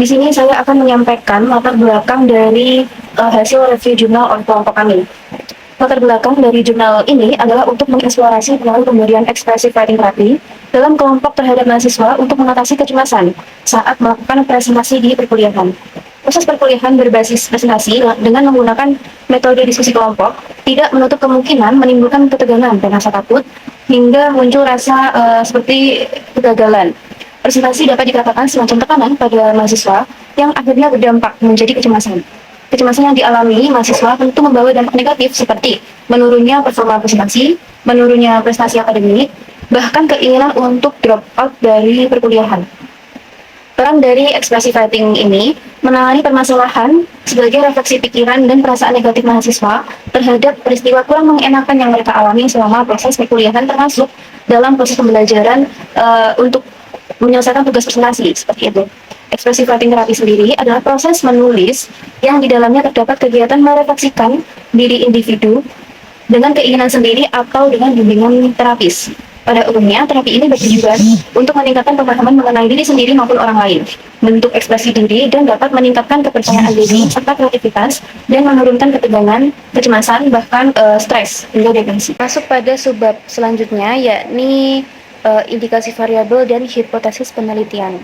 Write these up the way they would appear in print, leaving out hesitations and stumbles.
Di sini saya akan menyampaikan latar belakang dari hasil review jurnal oleh kelompok kami. Latar belakang dari jurnal ini adalah untuk mengeksplorasi pengaruh pemberian ekspresif writing therapy dalam kelompok terhadap mahasiswa untuk mengatasi kecemasan saat melakukan presentasi di perkuliahan. Proses perkuliahan berbasis presentasi dengan menggunakan metode diskusi kelompok tidak menutup kemungkinan menimbulkan ketegangan dan rasa takut hingga muncul rasa seperti kegagalan. Presentasi dapat dikatakan semacam tekanan pada mahasiswa yang akhirnya berdampak menjadi kecemasan. Kecemasan yang dialami mahasiswa tentu membawa dampak negatif seperti menurunnya performa presentasi, menurunnya prestasi akademik, bahkan keinginan untuk drop out dari perkuliahan. Peran dari ekspresi writing ini menangani permasalahan sebagai refleksi pikiran dan perasaan negatif mahasiswa terhadap peristiwa kurang mengenakan yang mereka alami selama proses perkuliahan, termasuk dalam proses pembelajaran untuk menyelesaikan tugas presentasi seperti itu. Ekspresi writing terapi sendiri adalah proses menulis yang di dalamnya terdapat kegiatan merefleksikan diri individu dengan keinginan sendiri atau dengan bimbingan terapis. Pada umumnya, terapi ini bertujuan untuk meningkatkan pemahaman mengenai diri sendiri maupun orang lain, bentuk ekspresi diri, dan dapat meningkatkan kepercayaan diri serta kreativitas dan menurunkan ketegangan, kecemasan, bahkan stres hingga depresi. Masuk pada subbab selanjutnya, yakni indikasi variabel dan hipotesis penelitian.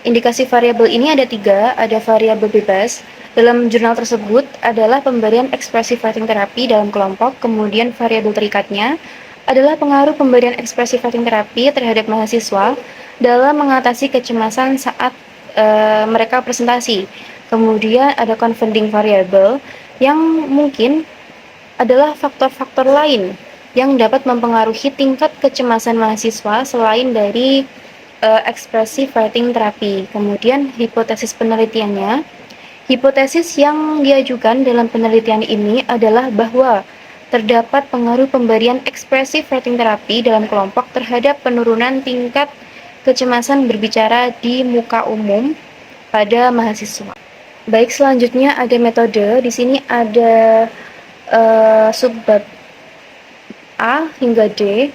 Indikasi variabel ini ada 3, ada variabel bebas. Dalam jurnal tersebut adalah pemberian ekspresif writing terapi dalam kelompok, kemudian variabel terikatnya adalah pengaruh pemberian ekspresif writing terapi terhadap mahasiswa dalam mengatasi kecemasan saat mereka presentasi. Kemudian ada confounding variable yang mungkin adalah faktor-faktor lain yang dapat mempengaruhi tingkat kecemasan mahasiswa selain dari ekspresif writing terapi. Kemudian hipotesis penelitiannya, hipotesis yang diajukan dalam penelitian ini adalah bahwa terdapat pengaruh pemberian ekspresif writing terapi dalam kelompok terhadap penurunan tingkat kecemasan berbicara di muka umum pada mahasiswa. Baik, selanjutnya ada metode. Di sini ada subbab A hingga D,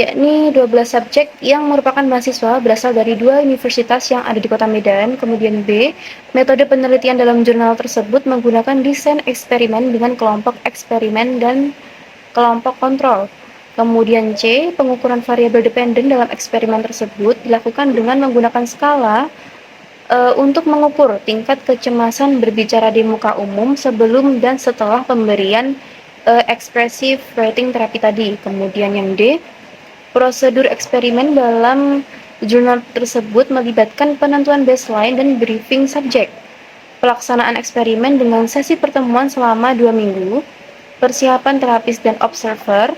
yakni 12 subjek yang merupakan mahasiswa berasal dari 2 universitas yang ada di Kota Medan. Kemudian B, metode penelitian dalam jurnal tersebut menggunakan desain eksperimen dengan kelompok eksperimen dan kelompok kontrol. Kemudian C, pengukuran variabel dependen dalam eksperimen tersebut dilakukan dengan menggunakan skala untuk mengukur tingkat kecemasan berbicara di muka umum sebelum dan setelah pemberian ekspresif writing terapi tadi. Kemudian yang D, prosedur eksperimen dalam jurnal tersebut melibatkan penentuan baseline dan briefing subjek, pelaksanaan eksperimen dengan sesi pertemuan selama 2 minggu, persiapan terapis dan observer,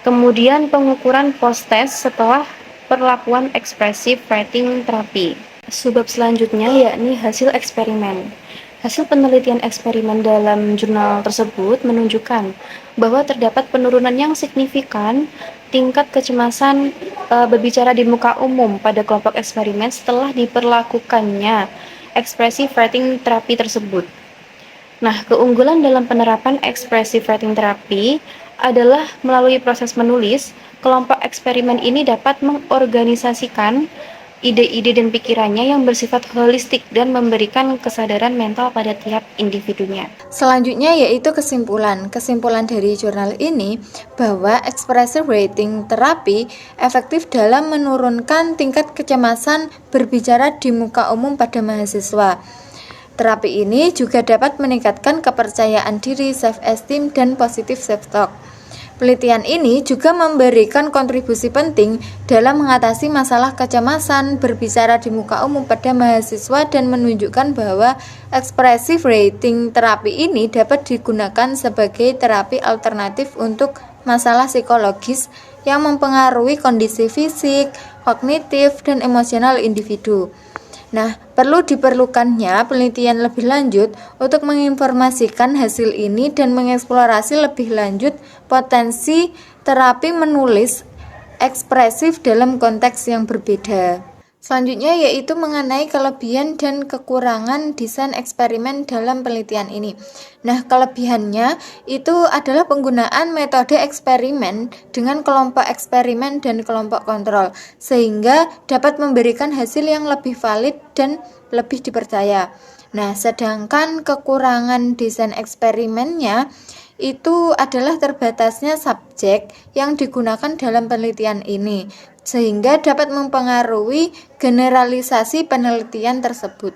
kemudian pengukuran post-test setelah perlakuan ekspresif writing terapi. Subbab selanjutnya yakni hasil eksperimen. Hasil penelitian eksperimen dalam jurnal tersebut menunjukkan bahwa terdapat penurunan yang signifikan tingkat kecemasan berbicara di muka umum pada kelompok eksperimen setelah diperlakukannya ekspresif writing terapi tersebut. Nah, keunggulan dalam penerapan ekspresif writing terapi adalah melalui proses menulis, kelompok eksperimen ini dapat mengorganisasikan ide-ide dan pikirannya yang bersifat holistik dan memberikan kesadaran mental pada tiap individunya. Selanjutnya yaitu kesimpulan. Kesimpulan dari jurnal ini bahwa expressive writing terapi efektif dalam menurunkan tingkat kecemasan berbicara di muka umum pada mahasiswa. Terapi ini juga dapat meningkatkan kepercayaan diri, self-esteem, dan positive self-talk. Penelitian ini juga memberikan kontribusi penting dalam mengatasi masalah kecemasan berbicara di muka umum pada mahasiswa dan menunjukkan bahwa expressive writing terapi ini dapat digunakan sebagai terapi alternatif untuk masalah psikologis yang mempengaruhi kondisi fisik, kognitif, dan emosional individu. Nah, diperlukannya penelitian lebih lanjut untuk menginformasikan hasil ini dan mengeksplorasi lebih lanjut potensi terapi menulis ekspresif dalam konteks yang berbeda. Selanjutnya yaitu mengenai kelebihan dan kekurangan desain eksperimen dalam penelitian ini. Nah, kelebihannya itu adalah penggunaan metode eksperimen dengan kelompok eksperimen dan kelompok kontrol, sehingga dapat memberikan hasil yang lebih valid dan lebih dipercaya. Nah, sedangkan kekurangan desain eksperimennya itu adalah terbatasnya subjek yang digunakan dalam penelitian ini, sehingga dapat mempengaruhi generalisasi penelitian tersebut.